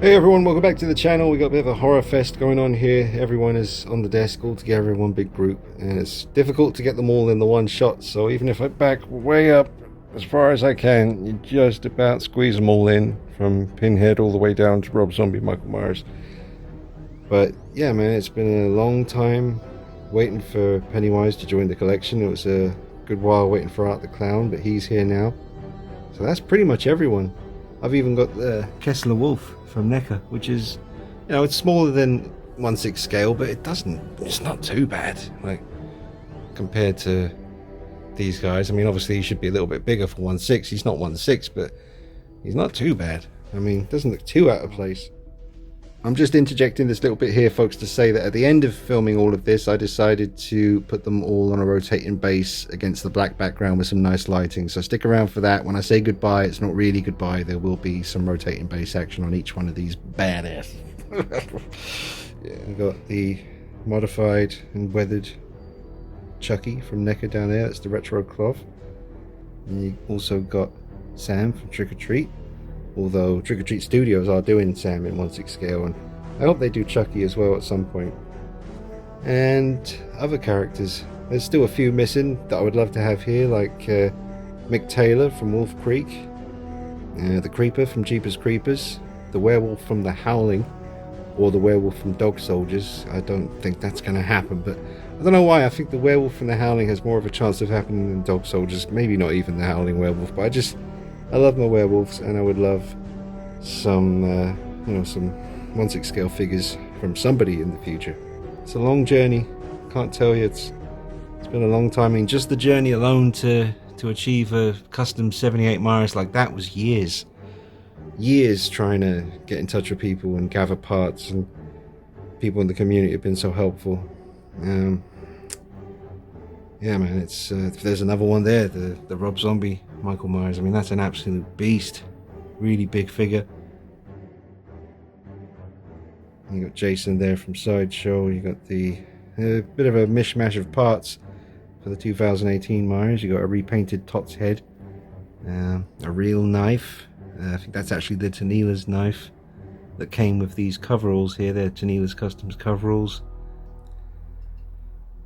Hey everyone, welcome back to the channel. We got a bit of a horror fest going on here. Everyone is on the desk all together in one big group, and it's difficult to get them all in the one shot, so even if I back way up as far as I can, you just about squeeze them all in, from Pinhead all the way down to Rob Zombie, Michael Myers. But yeah, man, it's been a long time waiting for Pennywise to join the collection. It was a good while waiting for Art the Clown, but he's here now. So that's pretty much everyone. I've even got the Kessler Wolf from NECA, which is, you know, it's smaller than 1/6 scale, but it's not too bad, like, compared to these guys. I mean, obviously he should be a little bit bigger for 1/6. He's not 1/6, but he's not too bad. I mean, doesn't look too out of place. I'm just interjecting this little bit here, folks, to say that at the end of filming all of this, I decided to put them all on a rotating base against the black background with some nice lighting. So stick around for that. When I say goodbye, it's not really goodbye. There will be some rotating base action on each one of these badass. Yeah, I've got the modified and weathered Chucky from NECA down there. That's the retro cloth. And you also got Sam from Trick or Treat. Although Trick or Treat Studios are doing Sam in 1/6 scale, and I hope they do Chucky as well at some point. And other characters, there's still a few missing that I would love to have here, like Mick Taylor from Wolf Creek, the Creeper from Jeepers Creepers, the Werewolf from The Howling, or the Werewolf from Dog Soldiers. I don't think that's going to happen, but I don't know why. I think the Werewolf from The Howling has more of a chance of happening than Dog Soldiers. Maybe not even the Howling Werewolf, but I love my werewolves, and I would love some, some 1/6 scale figures from somebody in the future. It's a long journey. Can't tell you, it's been a long time. I mean, just the journey alone to achieve a custom 78 Myers like that was years trying to get in touch with people and gather parts, and people in the community have been so helpful. Yeah, man, it's there's another one there, the Rob Zombie Michael Myers. I mean, that's an absolute beast. Really big figure. You got Jason there from Sideshow. You got the bit of a mishmash of parts for the 2018 Myers. You got a repainted Tots head, a real knife. I think that's actually the Tanila's knife that came with these coveralls here. They're Tanila's Customs coveralls.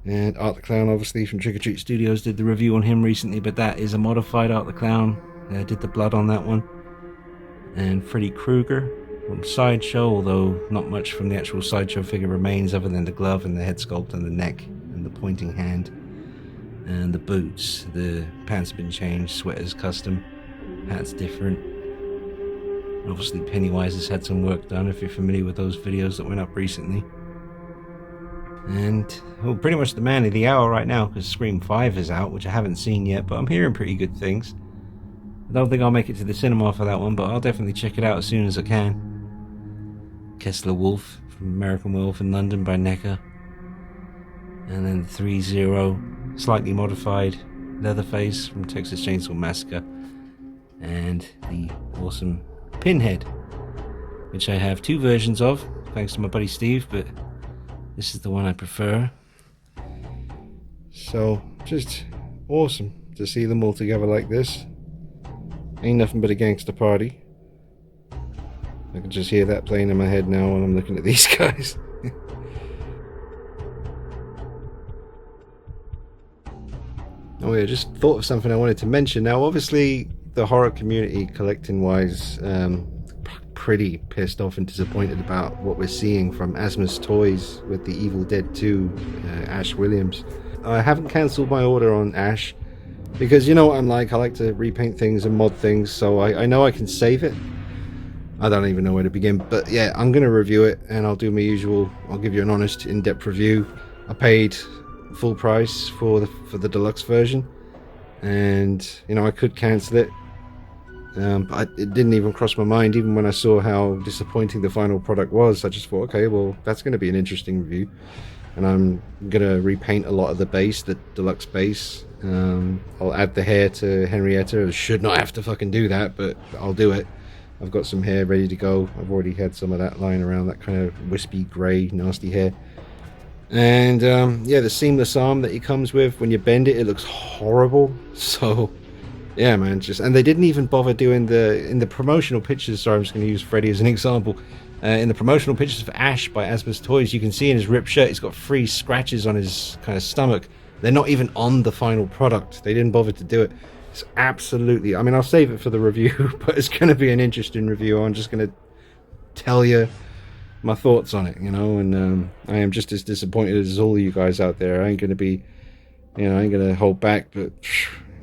And Art the Clown, obviously, from Trick or Treat Studios, did the review on him recently, but that is a modified Art the Clown. Did the blood on that one. And Freddy Krueger from Sideshow, although not much from the actual Sideshow figure remains other than the glove and the head sculpt and the neck and the pointing hand. And the boots. The pants have been changed, sweater's custom, hat's different. Obviously Pennywise has had some work done, if you're familiar with those videos that went up recently. And pretty much the man of the hour right now, because Scream 5 is out, which I haven't seen yet, but I'm hearing pretty good things. I don't think I'll make it to the cinema for that one, but I'll definitely check it out as soon as I can. Kessler Wolf from American Werewolf in London by NECA. And then the 3-0 slightly modified Leatherface from Texas Chainsaw Massacre. And the awesome Pinhead, which I have two versions of, thanks to my buddy Steve, but this is the one I prefer. So, just awesome to see them all together like this. Ain't nothing but a gangster party. I can just hear that playing in my head now when I'm looking at these guys. Oh yeah, just thought of something I wanted to mention. Now, obviously, the horror community, collecting-wise, pretty pissed off and disappointed about what we're seeing from Asmus Toys with the Evil Dead 2 Ash Williams. I haven't cancelled my order on Ash because you know what I'm like. I like to repaint things and mod things, so I know I can save it. I don't even know where to begin, but yeah, I'm gonna review it and I'll do my usual. I'll give you an honest, in-depth review. I paid full price for the deluxe version, and you know I could cancel it. But it didn't even cross my mind, even when I saw how disappointing the final product was. I just thought, okay, well, that's going to be an interesting review. And I'm going to repaint a lot of the base, the deluxe base. I'll add the hair to Henrietta. I should not have to fucking do that, but I'll do it. I've got some hair ready to go. I've already had some of that lying around, that kind of wispy, grey, nasty hair. And yeah, the seamless arm that he comes with, when you bend it, it looks horrible. So Yeah, man. Just and they didn't even bother doing in the promotional pictures. Sorry, I'm just going to use Freddy as an example. In the promotional pictures for Ash by Asmus Toys, you can see in his ripped shirt he's got 3 scratches on his kind of stomach. They're not even on the final product. They didn't bother to do it. It's absolutely. I mean, I'll save it for the review, but it's going to be an interesting review. I'm just going to tell you my thoughts on it, you know. And I am just as disappointed as all of you guys out there. I ain't going to be, you know, I ain't going to hold back, but.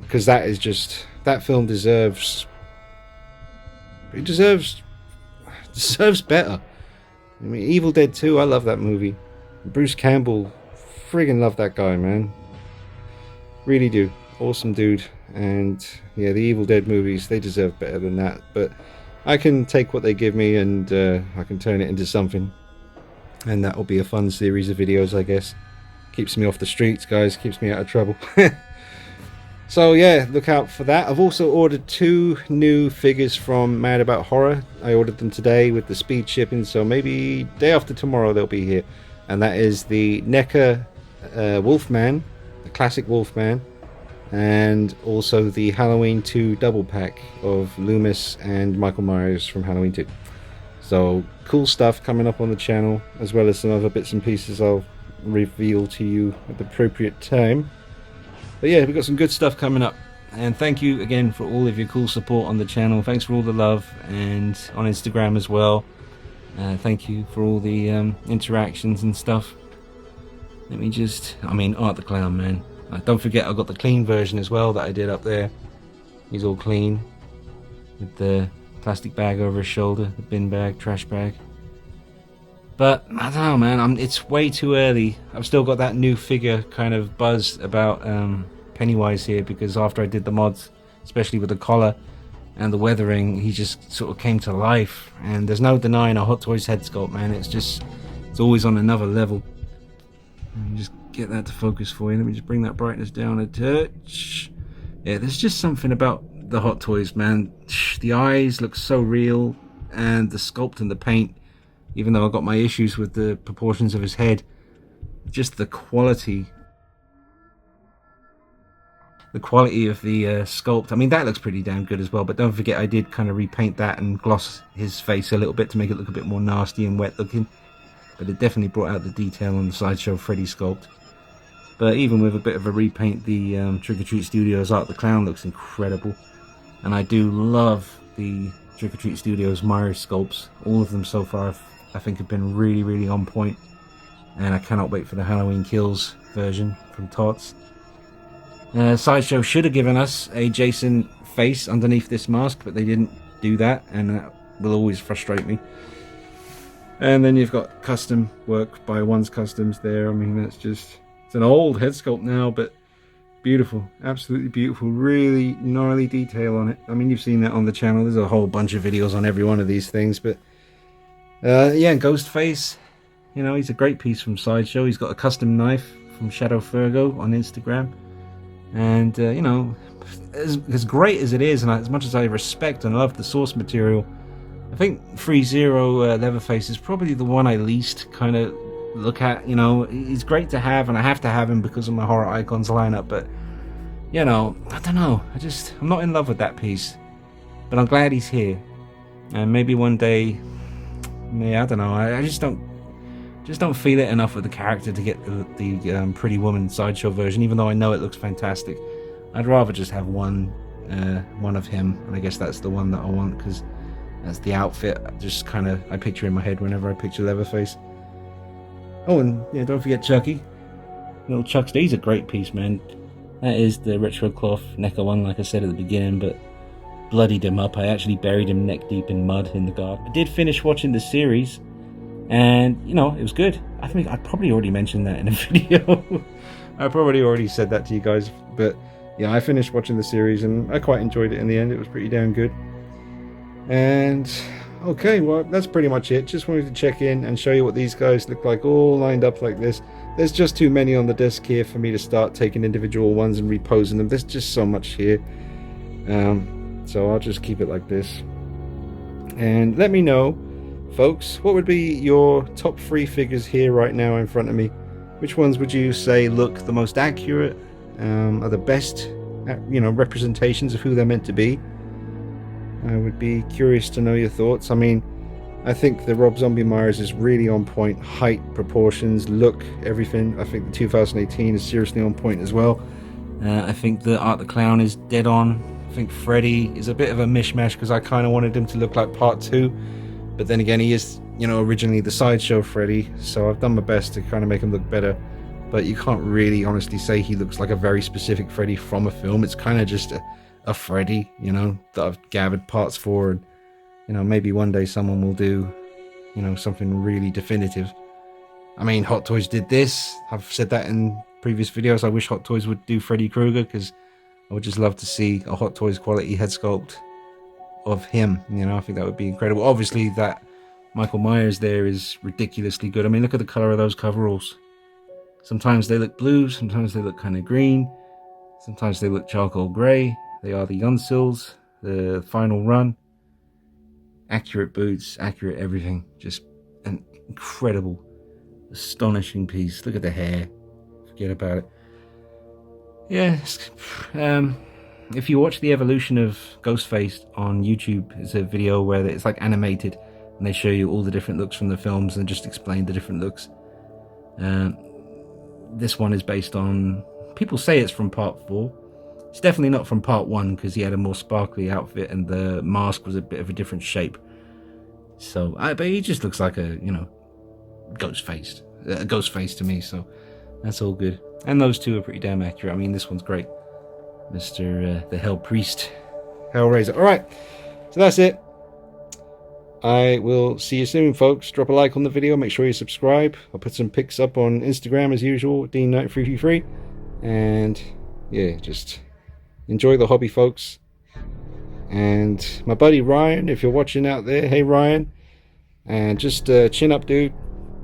Because that is just, that film deserves better. I mean, Evil Dead 2, I love that movie. Bruce Campbell, friggin' love that guy, man. Really do. Awesome dude. And yeah, the Evil Dead movies, they deserve better than that. But I can take what they give me and I can turn it into something. And that will be a fun series of videos, I guess. Keeps me off the streets, guys. Keeps me out of trouble. So yeah, look out for that. I've also ordered 2 new figures from Mad About Horror. I ordered them today with the speed shipping, so maybe day after tomorrow they'll be here. And that is the NECA Wolfman, the classic Wolfman, and also the Halloween 2 double pack of Loomis and Michael Myers from Halloween 2. So cool stuff coming up on the channel, as well as some other bits and pieces I'll reveal to you at the appropriate time. But yeah, we've got some good stuff coming up. And thank you again for all of your cool support on the channel. Thanks for all the love, and on Instagram as well. Thank you for all the interactions and stuff. Let me just, I mean, Art the Clown, man. Don't forget, I've got the clean version as well that I did up there. He's all clean, with the plastic bag over his shoulder, the bin bag, trash bag. But I don't know, man. It's way too early. I've still got that new figure kind of buzz about Pennywise here, because after I did the mods, especially with the collar and the weathering, he just sort of came to life. And there's no denying a Hot Toys head sculpt, man. It's always on another level. Let me just get that to focus for you. Let me just bring that brightness down a touch. Yeah, there's just something about the Hot Toys, man. The eyes look so real, and the sculpt and the paint, even though I've got my issues with the proportions of his head, just the quality of the sculpt. I mean, that looks pretty damn good as well, but don't forget I did kind of repaint that and gloss his face a little bit to make it look a bit more nasty and wet looking. But it definitely brought out the detail on the Sideshow Freddy sculpt. But even with a bit of a repaint, the Trick or Treat Studios Art the Clown looks incredible. And I do love the Trick or Treat Studios Myers sculpts. All of them so far I think have been really, really on point. And I cannot wait for the Halloween Kills version from Tots. Sideshow should have given us a Jason face underneath this mask, but they didn't do that, and that will always frustrate me. And then you've got custom work by One's Customs there. I mean, that's just, it's an old head sculpt now, but beautiful, absolutely beautiful, really gnarly detail on it. I mean, you've seen that on the channel. There's a whole bunch of videos on every one of these things, but yeah, Ghostface, you know, he's a great piece from Sideshow. He's got a custom knife from Shadow Fergo on Instagram. And, you know, as great as it is, and as much as I respect and love the source material, I think Free Zero Leatherface is probably the one I least kind of look at. You know, he's great to have, and I have to have him because of my Horror Icons lineup, but, you know, I don't know. I'm not in love with that piece. But I'm glad he's here. And maybe one day, yeah, I don't know. I just don't feel it enough with the character to get the Pretty Woman Sideshow version, even though I know it looks fantastic. I'd rather just have one of him, and I guess that's the one that I want, because that's the outfit. Just kind of, I picture in my head whenever I picture Leatherface. Oh, and yeah, don't forget Chucky. Little Chuckster, he's a great piece, man. That is the retro cloth NECA one, like I said at the beginning, but bloodied him up. I actually buried him neck deep in mud in the garden. I did finish watching the series, and, you know, it was good. I think I probably already mentioned that in a video. I probably already said that to you guys, but yeah, I finished watching the series and I quite enjoyed it in the end. It was pretty damn good. And okay, well, that's pretty much it. Just wanted to check in and show you what these guys look like all lined up like this. There's just too many on the desk here for me to start taking individual ones and reposing them. There's just so much here. So I'll just keep it like this. And let me know, folks, what would be your top 3 figures here right now in front of me? Which ones would you say look the most accurate, are the best you know, representations of who they're meant to be. I would be curious to know your thoughts. I mean, I think the Rob Zombie Myers is really on point. Height, proportions, look, everything. I think the 2018 is seriously on point as well. I think the Art the Clown is dead on. I think Freddy is a bit of a mishmash because I kind of wanted him to look like part 2. But then again, he is, you know, originally the sideshow Freddy. So I've done my best to kind of make him look better. But you can't really honestly say he looks like a very specific Freddy from a film. It's kind of just a Freddy, you know, that I've gathered parts for. And, you know, maybe one day someone will do, you know, something really definitive. I mean, Hot Toys did this. I've said that in previous videos. I wish Hot Toys would do Freddy Krueger, because I would just love to see a Hot Toys quality head sculpt of him. You know, I think that would be incredible. Obviously, that Michael Myers there is ridiculously good. I mean, look at the color of those coveralls. Sometimes they look blue, sometimes they look kind of green, sometimes they look charcoal gray. They are the Unsills, the final run. Accurate boots, accurate everything. Just an incredible, astonishing piece. Look at the hair. Forget about it. Yeah, if you watch the evolution of Ghostface on YouTube, it's a video where it's like animated and they show you all the different looks from the films and just explain the different looks. This one is based on, people say it's from part 4. It's definitely not from part 1 because he had a more sparkly outfit and the mask was a bit of a different shape. So, but he just looks like a, you know, Ghostface to me, so that's all good. And those two are pretty damn accurate. I mean, this one's great. Mr. The Hell Priest. Hellraiser. Alright, so that's it. I will see you soon, folks. Drop a like on the video. Make sure you subscribe. I'll put some pics up on Instagram as usual, DeanKnight333. And yeah, just enjoy the hobby, folks. And my buddy Ryan, if you're watching out there, hey Ryan. And just chin up, dude.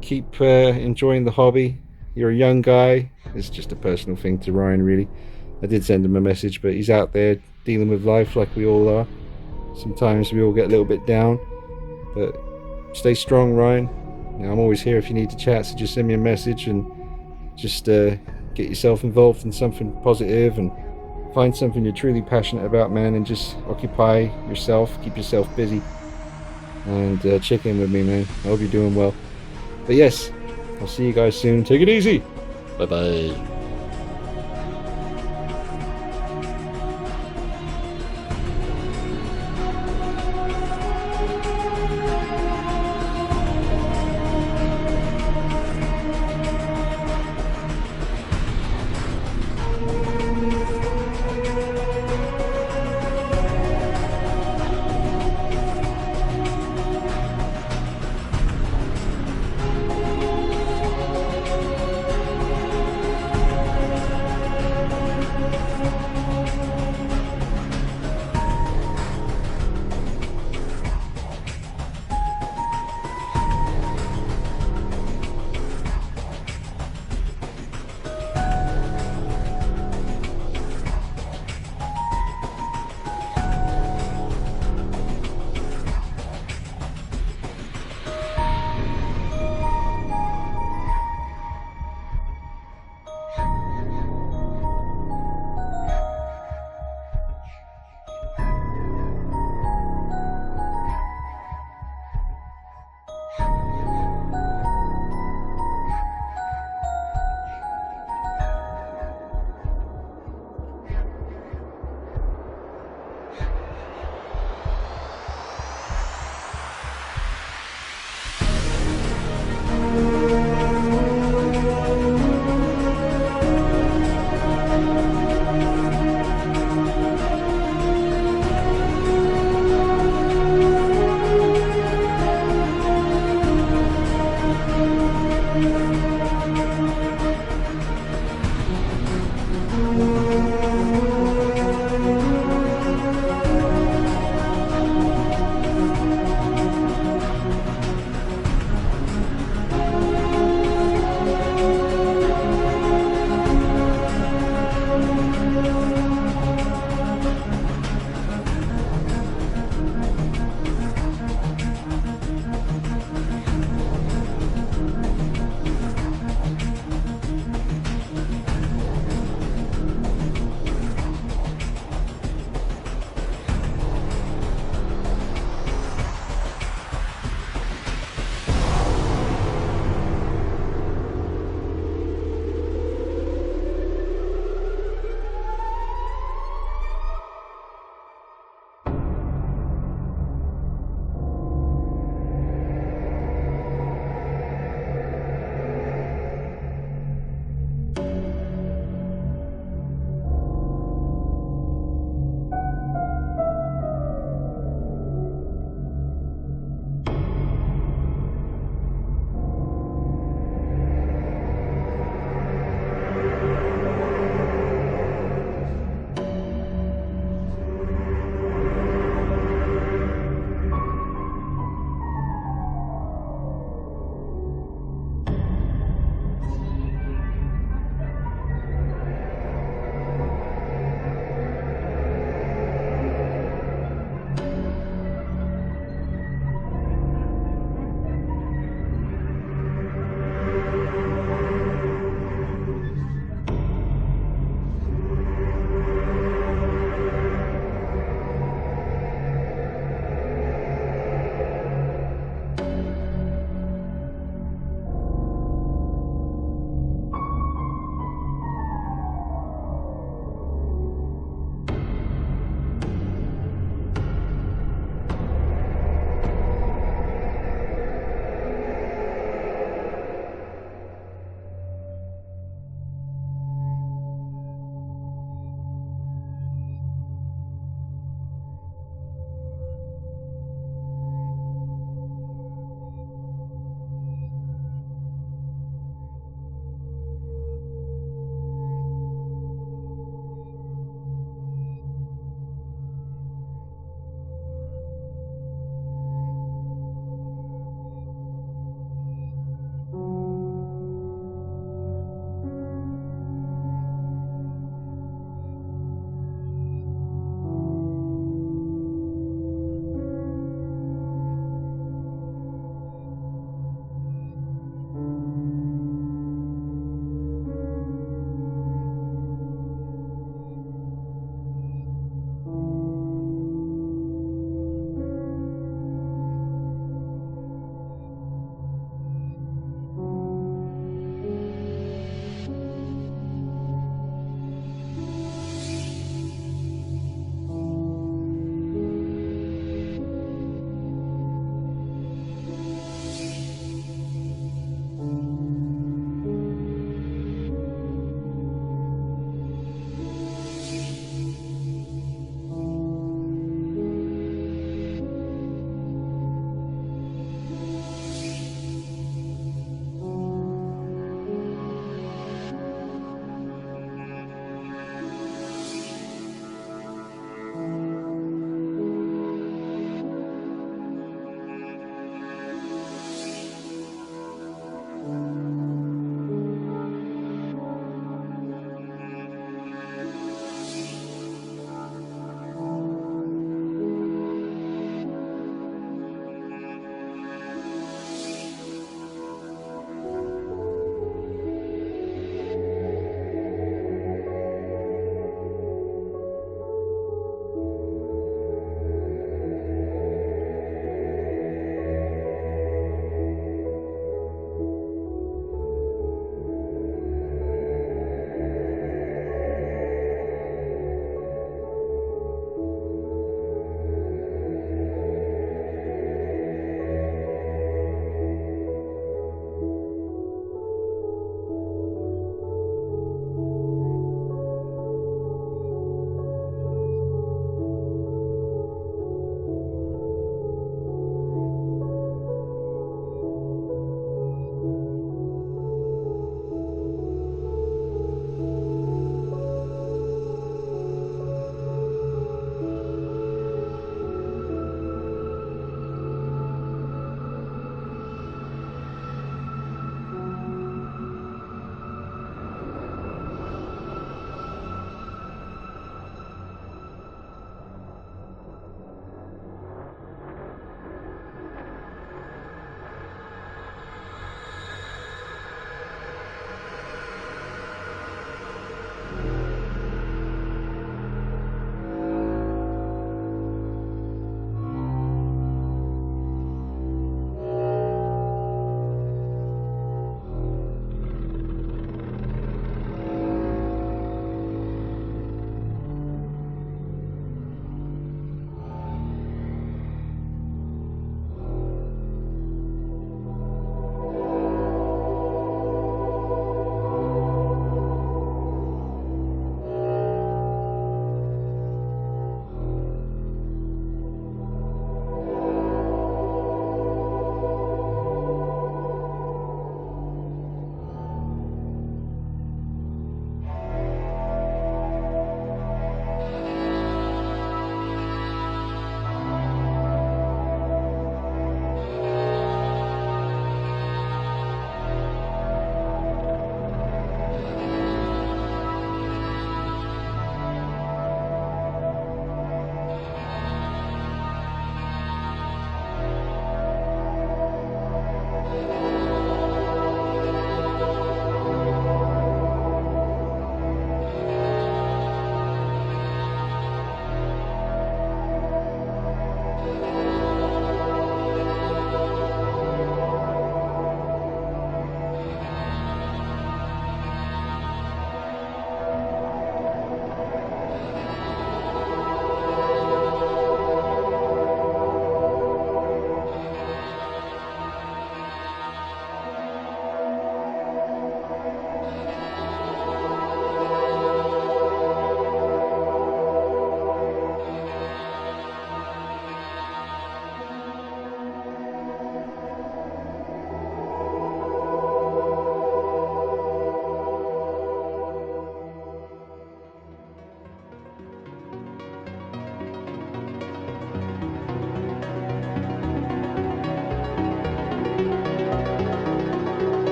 Keep enjoying the hobby. You're a young guy. It's just a personal thing to Ryan, really. I did send him a message, but he's out there dealing with life like we all are. Sometimes we all get a little bit down. But stay strong, Ryan. You know, I'm always here if you need to chat, so just send me a message and just get yourself involved in something positive and find something you're truly passionate about, man, and just occupy yourself, keep yourself busy, and check in with me, man. I hope you're doing well. But yes, I'll see you guys soon. Take it easy. Bye-bye.